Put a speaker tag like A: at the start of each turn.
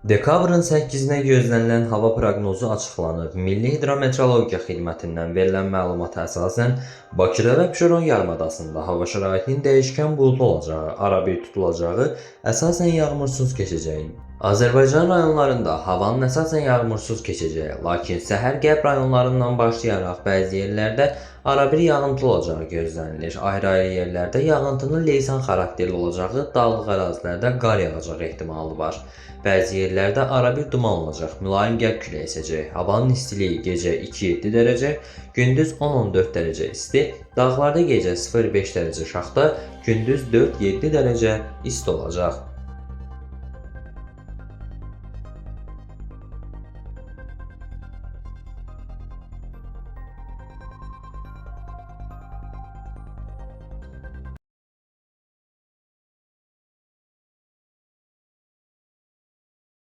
A: Dekabrın 8-nə gözlənilən hava proqnozu açıqlanıb. Milli Hidrometeorologiya Xidmətindən verilən məlumata əsasən Bakıda və Abşeron yarımadasında hava şəraitinin dəyişkən buludlu olacağı, arabir tutulacağı, əsasən yağmursuz keçəcəyi. Azərbaycan rayonlarında havanın əsasən yağmursuz keçəcəyi, lakin səhər qərb rayonlarından başlayaraq bəzi yerlərdə arabir yağıntı olacağı gözlənilir. Ayrı-ayrı yerlərdə yağıntının leysan xarakterli olacağı, dağlıq ərazilərdə qar yağacağı ehtimalı var. Bəzi yerlərdə arabir duman olacaq, mülayim qərb küləyi əsəcək. Havanın istiliyi gecə 2-7 dərəcə, gündüz 10-14 dərəcə isti, dağlarda gecə 0-5 dərəcə şaxta, gündüz 4-7 dərəcə isti olacaq.